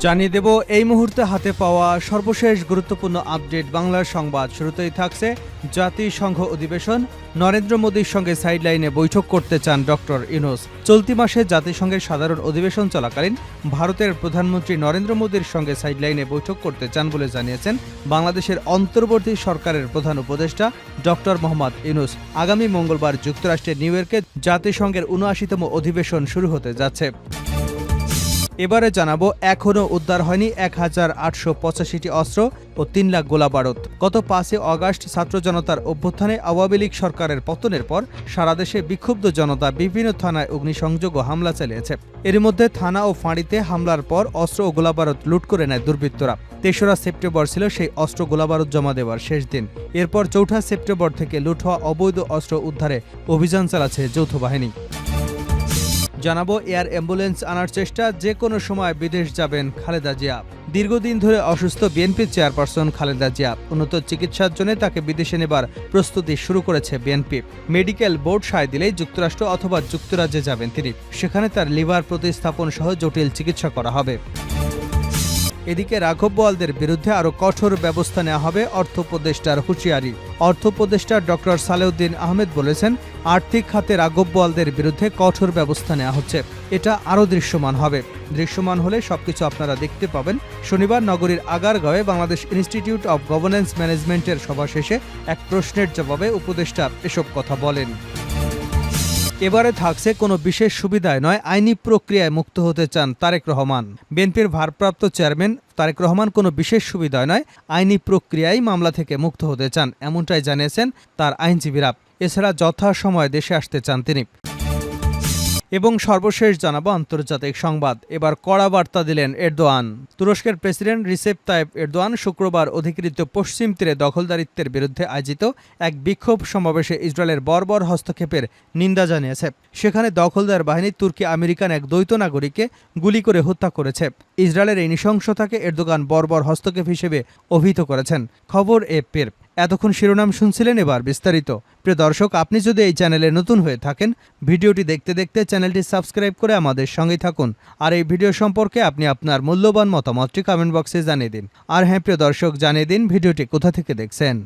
জানিয়ে দেব এই মুহূর্তে হাতে পাওয়া সর্বশেষ গুরুত্বপূর্ণ আপডেট বাংলার সংবাদ। শুরুতেই থাকছে জাতিসংঘ অধিবেশন, নরেন্দ্র মোদীর সঙ্গে সাইডলাইনে বৈঠক করতে চান ডক্টর ইউনূস। চলতি মাসে জাতিসংঘের সাধারণ অধিবেশন চলাকালীন ভারতের প্রধানমন্ত্রী নরেন্দ্র মোদীর সঙ্গে সাইডলাইনে বৈঠক করতে চান বলে জানিয়েছেন বাংলাদেশের অন্তর্বর্তী সরকারের প্রধান উপদেষ্টা ডক্টর মোহাম্মদ ইউনূস। আগামী মঙ্গলবার যুক্তরাষ্ট্রের নিউ ইয়র্কে জাতিসংঘের ৭৯তম অধিবেশন শুরু হতে যাচ্ছে। এবারে জানাবো, এখনও উদ্ধার হয়নি ১,৮৮৫টি অস্ত্র ও ৩ লাখ গোলাবারুদ। গত ৫ অগাস্ট ছাত্র জনতার অভ্যুত্থানে আওয়ামী লীগ সরকারের পতনের পর সারা দেশে বিক্ষুব্ধ জনতা বিভিন্ন থানায় অগ্নিসংযোগ ও হামলা চালিয়েছে। এর মধ্যে থানা ও ফাঁড়িতে হামলার পর অস্ত্র ও গোলাবারুদ লুট করে নেয় দুর্বৃত্তরা। ৩রা সেপ্টেম্বর ছিল সেই অস্ত্র গোলাবারুদ জমা দেওয়ার শেষ দিন। এরপর ৪ঠা সেপ্টেম্বর থেকে লুট হওয়া অবৈধ অস্ত্র উদ্ধারে অভিযান চালাচ্ছে যৌথ বাহিনী। জানাবো, এয়ার অ্যাম্বুলেন্স আনার চেষ্টা, যে কোনো সময় বিদেশ যাবেন খালেদা জিয়া। দীর্ঘদিন ধরে অসুস্থ বিএনপির চেয়ারপারসন খালেদা জিয়া। উন্নত চিকিৎসার জন্য তাকে বিদেশে নেবার প্রস্তুতি শুরু করেছে বিএনপি। মেডিকেল বোর্ড সায় দিলেই যুক্তরাষ্ট্র অথবা যুক্তরাজ্যে যাবেন তিনি। সেখানে তার লিভার প্রতিস্থাপন সহ জটিল চিকিৎসা করা হবে। এদিকে রাঘব বোয়ালদের বিরুদ্ধে আরও কঠোর ব্যবস্থা নেওয়া হবে, অর্থ উপদেষ্টার হুঁশিয়ারি। অর্থ উপদেষ্টা ডক্টর সালেউদ্দিন আহমেদ বলেছেন, আর্থিক খাতে রাঘব বোয়ালদের বিরুদ্ধে কঠোর ব্যবস্থা নেওয়া হচ্ছে। এটা আরও দৃশ্যমান হবে। দৃশ্যমান হলে সবকিছু আপনারা দেখতে পাবেন। শনিবার নগরীর আগারগাঁওয়ে বাংলাদেশ ইনস্টিটিউট অব গভর্নেন্স ম্যানেজমেন্টের সভা শেষে এক প্রশ্নের জবাবে উপদেষ্টা এসব কথা বলেন। এবারে থাকছে, কোনো বিশেষ সুবিধায় নয়, আইনি প্রক্রিয়ায় মুক্ত হতে চান তারেক রহমান। বিএনপির ভারপ্রাপ্ত চেয়ারম্যান তারেক রহমান কোনো বিশেষ সুবিধায় নয়, আইনি প্রক্রিয়ায় মামলা থেকে মুক্ত হতে চান, এমনটাই জানিয়েছেন তার আইনজীবীরা। এছাড়া যথাসময়ে দেশে আসতে চান তিনি। এবং সর্বশেষ জানাবো আন্তর্জাতিক সংবাদ। এবার কড়া বার্তা দিলেন এরদোয়ান। তুরস্কের প্রেসিডেন্ট রিসেপ তাইপ এরদোয়ান শুক্রবার অধিকৃত পশ্চিম তীরে দখলদারিত্বের বিরুদ্ধে আয়োজিত এক বিক্ষোভ সমাবেশে ইসরায়েলের বর্বর হস্তক্ষেপের নিন্দা জানিয়েছে। সেখানে দখলদার বাহিনী তুর্কি আমেরিকান এক দ্বৈত নাগরিককে গুলি করে হত্যা করেছে। ইসরায়েলের এই নৃশংসতাকে এরদোগান বর্বর হস্তক্ষেপ হিসেবে অভিহিত করেছেন। খবর এপির। এতক্ষণ শিরোনাম শুনছিলেন, এবার বিস্তারিত। প্রিয় দর্শক, আপনি যদি এই চ্যানেলে নতুন হয়ে থাকেন, ভিডিওটি দেখতে দেখতে চ্যানেলটি সাবস্ক্রাইব করে আমাদের সঙ্গেই থাকুন। আর এই ভিডিও সম্পর্কে আপনি আপনার মূল্যবান মতামতটি কমেন্ট বক্সে জানিয়ে দিন। আর হ্যাঁ প্রিয় দর্শক, জানিয়ে দিন ভিডিওটি কোথা থেকে দেখছেন।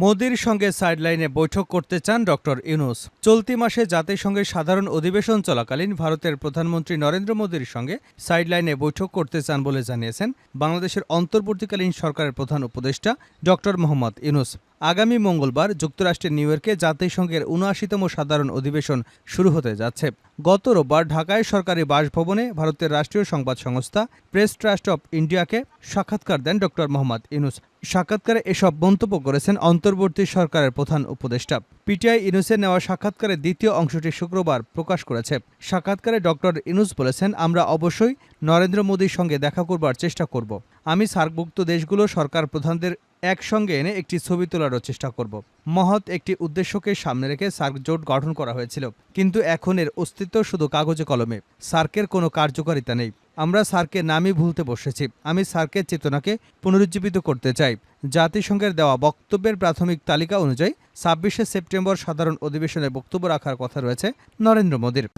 মোদির সঙ্গে সাইডলাইনে বৈঠক করতে চান ডক্টর ইউনূস। চলতি মাসে জাতিসংঘের সাধারণ অধিবেশন চলাকালীন ভারতের প্রধানমন্ত্রী নরেন্দ্র মোদীর সঙ্গে সাইডলাইনে বৈঠক করতে চান বলে জানিয়েছেন বাংলাদেশের অন্তর্বর্তীকালীন সরকারের প্রধান উপদেষ্টা ডক্টর মোহাম্মদ ইউনূস। আগামী মঙ্গলবার যুক্তরাষ্ট্রের নিউ ইয়র্কে জাতিসংঘের ৭৯তম সাধারণ অধিবেশন শুরু হতে যাচ্ছে। গত রোববার ঢাকায় সরকারি বাসভবনে ভারতের রাষ্ট্রীয় সংবাদ সংস্থা প্রেস ট্রাস্ট অব ইন্ডিয়াকে সাক্ষাৎকার দেন ডক্টর মোহাম্মদ ইউনূস। সাক্ষাৎকারে এসব মন্তব্য করেছেন অন্তর্বর্তী সরকারের প্রধান উপদেষ্টা। পিটিআই ইউনূসের নেওয়া সাক্ষাৎকারের দ্বিতীয় অংশটি শুক্রবার প্রকাশ করেছে। সাক্ষাৎকারে ডক্টর ইউনূস বলেছেন, আমরা অবশ্যই নরেন্দ্র মোদীর সঙ্গে দেখা করবার চেষ্টা করব। আমি সার্কভুক্ত দেশগুলো সরকার প্রধানদের একসঙ্গে এনে একটি ছবি তোলারও চেষ্টা করব। মহৎ একটি উদ্দেশ্যকে সামনে রেখে সার্ক জোট গঠন করা হয়েছিল, কিন্তু এখন এর অস্তিত্ব শুধু কাগজে কলমে। সার্কের কোনো কার্যকারিতা নেই। আমরা সার্কের নামই ভুলতে বসেছি। আমি সার্কের চেতনাকে পুনরুজ্জীবিত করতে চাই। জাতিসংঘের দেওয়া বক্তব্যের প্রাথমিক তালিকা অনুযায়ী ২৬শে সেপ্টেম্বর সাধারণ অধিবেশনে বক্তব্য রাখার কথা রয়েছে নরেন্দ্র মোদীর।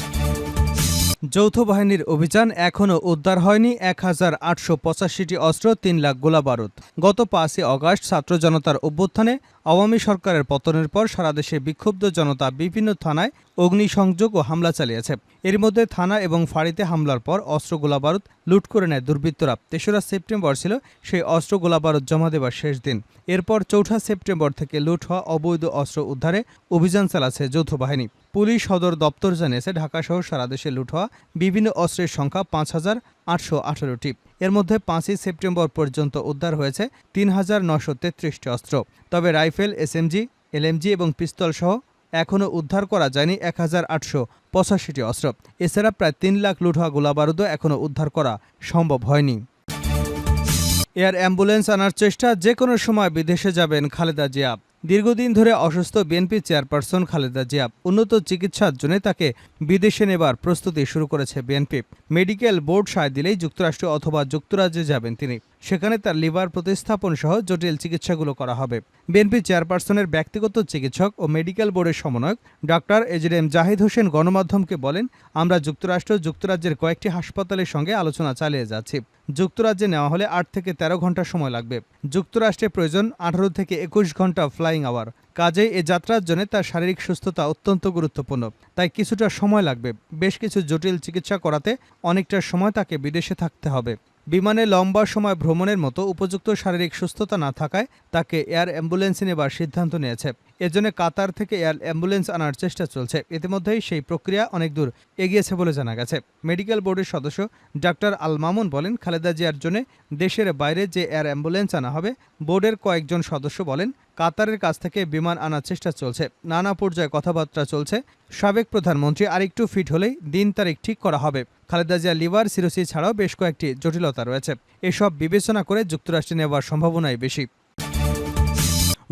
যৌথ বাহিনীর অভিযান, এখনও উদ্ধার হয়নি ১,৮৮৫টি অস্ত্র, ৩ লাখ গোলাবারুদ। গত ৫ অগাস্ট ছাত্র জনতার অভ্যুত্থানে আওয়ামী সরকারের পতনের পর সারা দেশে বিক্ষুব্ধ জনতা বিভিন্ন থানায় অগ্নিসংযোগ ও হামলা চালিয়েছে। এর মধ্যে থানা এবং ফাঁড়িতে হামলার পর অস্ত্র গোলাবারুদ লুট করে নেয় দুর্বৃত্তরা। ৩রা সেপ্টেম্বর ছিল সেই অস্ত্র গোলাবারুদ জমা দেওয়ার শেষ দিন। এরপর ৪ঠা সেপ্টেম্বর থেকে লুট হওয়া অবৈধ অস্ত্র উদ্ধারে অভিযান চালাচ্ছে যৌথ বাহিনী। পুলিশ সদর দপ্তর জানিয়েছে, ঢাকাসহ সারা দেশে লুট হওয়া বিভিন্ন অস্ত্রের সংখ্যা ৫,৮১৮টি। এর মধ্যে ৫ই সেপ্টেম্বর পর্যন্ত উদ্ধার হয়েছে ৩,৯৩৩টি অস্ত্র। তবে রাইফেল, এসএমজি, এলএমজি এবং পিস্তল সহ এখনও উদ্ধার করা যায়নি ১,৮৮৫টি অস্ত্র। এছাড়া প্রায় ৩ লাখ লুট হওয়া গোলাবারুদও এখনও উদ্ধার করা সম্ভব হয়নি। এয়ার অ্যাম্বুলেন্স আনার চেষ্টা, যে কোনো সময় বিদেশে যাবেন খালেদা জিয়া। দীর্ঘদিন ধরে অসুস্থ বিএনপি চেয়ারপারসন খালেদা জিয়া। উন্নত চিকিৎসার জন্য তাকে বিদেশে নেবার প্রস্তুতি শুরু করেছে বিএনপি। মেডিকেল বোর্ড সায় দিলেই যুক্তরাষ্ট্র অথবা যুক্তরাজ্যে যাবেন তিনি। সেখানে তার লিভার প্রতিস্থাপন সহ জটিল চিকিৎসাগুলো করা হবে। বিএনপি চেয়ারপারসনের ব্যক্তিগত চিকিৎসক ও মেডিকেল বোর্ডের সমন্বয়ক ডক্টর এজেডএম জাহিদ হোসেন গণমাধ্যমকে বলেন, আমরা যুক্তরাজ্যের কয়েকটি হাসপাতালের সঙ্গে আলোচনা চালিয়ে যাচ্ছি। যুক্তরাজ্যে নেওয়া হলে 8 থেকে 13 ঘন্টা সময় লাগবে। যুক্তরাষ্ট্রে প্রয়োজন 18 থেকে 21 ঘন্টা ফ্লাইং আওয়ার। কাজেই এ যাত্রার জন্য তার শারীরিক সুস্থতা অত্যন্ত গুরুত্বপূর্ণ, তাই কিছুটা সময় লাগবে। বেশ কিছু জটিল চিকিৎসা করাতে অনেকটা সময় তাকে বিদেশে থাকতে হবে। বিমানে লম্বা সময় ভ্রমণের মতো উপযুক্ত শারীরিক সুস্থতা না থাকায় তাকে এয়ার অ্যাম্বুলেন্সে নেবার সিদ্ধান্ত নিয়েছে। এজন্য কাতার থেকে এয়ার অ্যাম্বুলেন্স আনার চেষ্টা চলছে। ইতিমধ্যেই সেই প্রক্রিয়া অনেক দূর এগিয়েছে বলে জানা গেছে। মেডিকেল বোর্ডের সদস্য ডাক্তার আল মামুন বলেন, খালেদা জিয়ার জন্য দেশের বাইরে যে এয়ার অ্যাম্বুলেন্স আনা হবে, বোর্ডের কয়েকজন সদস্য বলেন কাতারের কাছ থেকে বিমান আনার চেষ্টা চলছে। নানা পর্যায়ে কথাবার্তা চলছে। সাবেক প্রধানমন্ত্রী আরেকটু ফিট হলেই দিন তারিখ ঠিক করা হবে। খালেদা জিয়ার লিভার সিরোসিস ছাড়াও বেশ কয়েকটি জটিলতা রয়েছে। এসব বিবেচনা করে যুক্তরাষ্ট্রে নেওয়ার সম্ভাবনাই বেশি।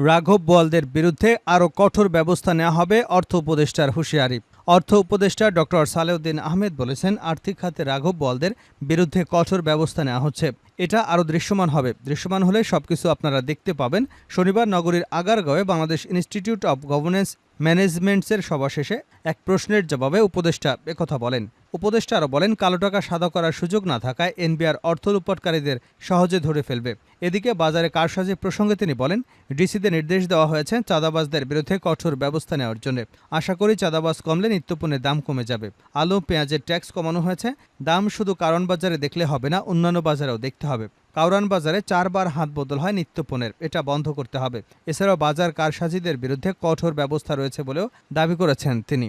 রাঘব বোয়ালদের বিরুদ্ধে আরও কঠোর ব্যবস্থা নেওয়া হবে, অর্থ উপদেষ্টার হুঁশিয়ারি। অর্থ উপদেষ্টা ডক্টর সালেউদ্দিন আহমেদ বলেছেন, আর্থিক খাতে রাঘব বোয়ালদের বিরুদ্ধে কঠোর ব্যবস্থা নেওয়া হচ্ছে। এটা আরও দৃশ্যমান হবে। দৃশ্যমান হলে সবকিছু আপনারা দেখতে পাবেন। শনিবার নগরীর আগারগাঁওয়ে বাংলাদেশ ইনস্টিটিউট অব গভর্নেন্স ম্যানেজমেন্টসের সভা শেষে এক প্রশ্নের জবাবে উপদেষ্টা একথা বলেন। উপদেষ্টা আরও বলেন, কালো টাকা সাদা করার সুযোগ না থাকায় এনবিআর অর্থ লুটপাটকারীদের সহজে ধরে ফেলবে। এদিকে বাজারে কারসাজি প্রসঙ্গে তিনি বলেন, ডিসিদের নির্দেশ দেওয়া হয়েছে চাঁদাবাজদের বিরুদ্ধে কঠোর ব্যবস্থা নেওয়ার জন্য। আশা করি চাঁদাবাজ কমলে নিত্যপণ্যের দাম কমে যাবে। আলু পেঁয়াজের ট্যাক্স কমানো হয়েছে। দাম শুধু কারণ বাজারে দেখলে হবে না, অন্যান্য বাজারেও দেখতে হবে। কাউরান বাজারে 4 বার হাত বদল হয় নিত্যপণ্যের, এটা বন্ধ করতে হবে। এছাড়াও বাজার কারসাজিদের বিরুদ্ধে কঠোর ব্যবস্থা রয়েছে বলেও দাবি করেছেন তিনি।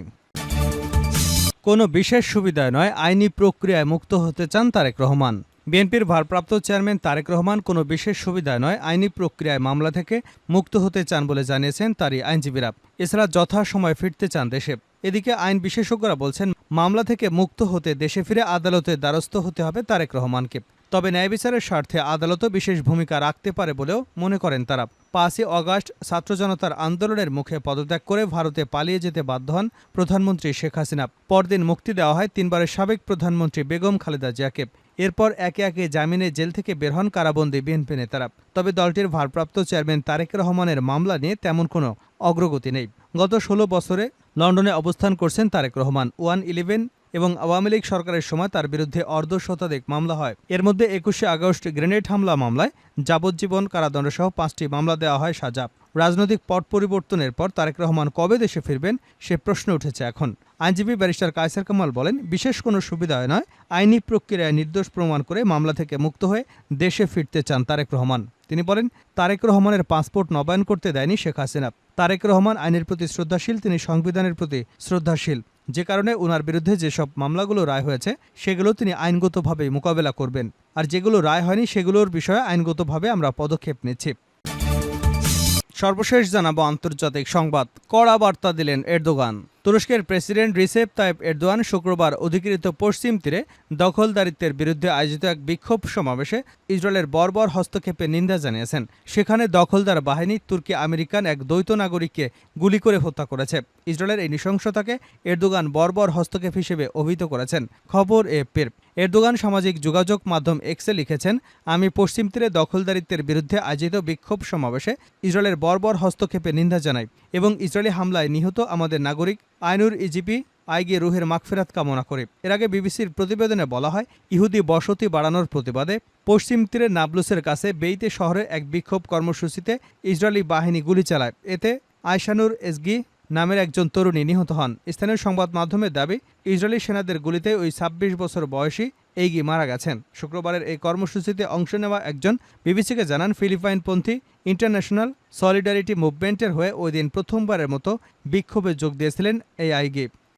কোনো বিশেষ সুবিধায় নয়, আইনি প্রক্রিয়ায় মুক্ত হতে চান তারেক রহমান। বিএনপির ভারপ্রাপ্ত চেয়ারম্যান তারেক রহমান কোনো বিশেষ সুবিধায় নয়, আইনি প্রক্রিয়ায় মামলা থেকে মুক্ত হতে চান বলে জানিয়েছেন তারই আইনজীবীরা। এছাড়া যথাসময়ে ফিরতে চান দেশে। এদিকে আইন বিশেষজ্ঞরা বলছেন, মামলা থেকে মুক্ত হতে দেশে ফিরে আদালতের দ্বারস্থ হতে হবে তারেক রহমানকে। তবে ন্যায় বিচারের স্বার্থে আদালতও বিশেষ ভূমিকা রাখতে পারে বলেও মনে করেন তারা। 5ই অগাস্ট ছাত্র জনতার আন্দোলনের মুখে পদত্যাগ করে ভারতে পালিয়ে যেতে বাধ্য হন প্রধানমন্ত্রী শেখ হাসিনা। পরদিন মুক্তি দেওয়া হয় 3 বারের সাবেক প্রধানমন্ত্রী বেগম খালেদা জিয়াকে। এরপর একে একে জামিনে জেল থেকে বের হন কারাবন্দী বিএনপি নেতারা। তবে দলটির ভারপ্রাপ্ত চেয়ারম্যান তারেক রহমানের মামলা নিয়ে তেমন কোনো অগ্রগতি নেই। গত 16 বছরে লন্ডনে অবস্থান করছেন তারেক রহমান। 111 এবং আওয়ামী লীগ সরকারের সময় তার বিরুদ্ধে অর্ধশতাধিক মামলা হয়। এর মধ্যে 21শে আগস্ট গ্রেনেড হামলা মামলায় যাবজ্জীবন কারাদণ্ডসহ 5টি মামলা দেওয়া হয় সাজা। রাজনৈতিক পট পরিবর্তনের পর তারেক রহমান কবে দেশে ফিরবেন সে প্রশ্ন উঠেছে এখন। আইনজীবী ব্যারিস্টার কায়সার কামাল বলেন, বিশেষ কোনো সুবিধা নয়, আইনি প্রক্রিয়ায় নির্দোষ প্রমাণ করে মামলা থেকে মুক্ত হয়ে দেশে ফিরতে চান তারেক রহমান। তিনি বলেন, তারেক রহমানের পাসপোর্ট নবায়ন করতে দেয়নি শেখ হাসিনা। তারেক রহমান আইনের প্রতি শ্রদ্ধাশীল, তিনি সংবিধানের প্রতি শ্রদ্ধাশীল। যে কারণে উনার বিরুদ্ধে যেসব মামলাগুলো রায় হয়েছে সেগুলো তিনি আইনগতভাবে মোকাবেলা করবেন। আর যেগুলো রায় হয়নি সেগুলোর বিষয়ে আইনগতভাবে আমরা পদক্ষেপ নিচ্ছি। সর্বশেষ জানাবো আন্তর্জাতিক সংবাদ। কড়া বার্তা দিলেন এরদোগান। তুরস্কের প্রেসিডেন্ট রিসেপ তাইপ এরদোয়ান শুক্রবার অধিকৃত পশ্চিম তীরে দখলদারিত্বের বিরুদ্ধে আয়োজিত এক বিক্ষোভ সমাবেশে ইসরায়েলের বর্বর হস্তক্ষেপের নিন্দা জানিয়েছেন। সেখানে দখলদার বাহিনী তুর্কি আমেরিকান এক দ্বৈত নাগরিককে গুলি করে হত্যা করেছে। ইসরায়েলের এই নৃশংসতাকে এরদোগান বর্বর হস্তক্ষেপ হিসেবে অভিহিত করেছেন। খবর এএফপির। এরদোগান সামাজিক যোগাযোগ মাধ্যম এক্সে লিখেছেন, আমি পশ্চিম তীরে দখলদারিত্বের বিরুদ্ধে আয়োজিত বিক্ষোভ সমাবেশে ইসরায়েলের বর্বর হস্তক্ষেপের নিন্দা জানাই এবং ইসরায়েলি হামলায় নিহত আমাদের নাগরিক আইনুর ইজিপি আইগে রুহের মাগফিরাত কামনা করে। এর আগে বিবিসির প্রতিবেদনে বলা হয়, ইহুদি বসতি বাড়ানোর প্রতিবাদে পশ্চিম তীরের নাবলুসের কাছে বেইতে শহরে এক বিক্ষোভ কর্মসূচিতে ইসরায়েলি বাহিনী গুলি চালায়। এতে আয়শানুর এসগি নামের একজন তরুণী নিহত হন। স্থানীয় সংবাদ মাধ্যমের দাবি, ইসরায়েলি সেনাদের গুলিতে ওই 26 বছর বয়সী এইগি মারা গেছেন। শুক্রবারের এই কর্মসূচিতে অংশ নেওয়া একজন বিবিসিকে জানান, ফিলিপাইনপন্থী ইন্টারন্যাশনাল সলিডারিটি মুভমেন্টের হয়ে ওই দিন প্রথমবারের মতো বিক্ষোভে যোগ দিয়েছিলেন এই আইগি।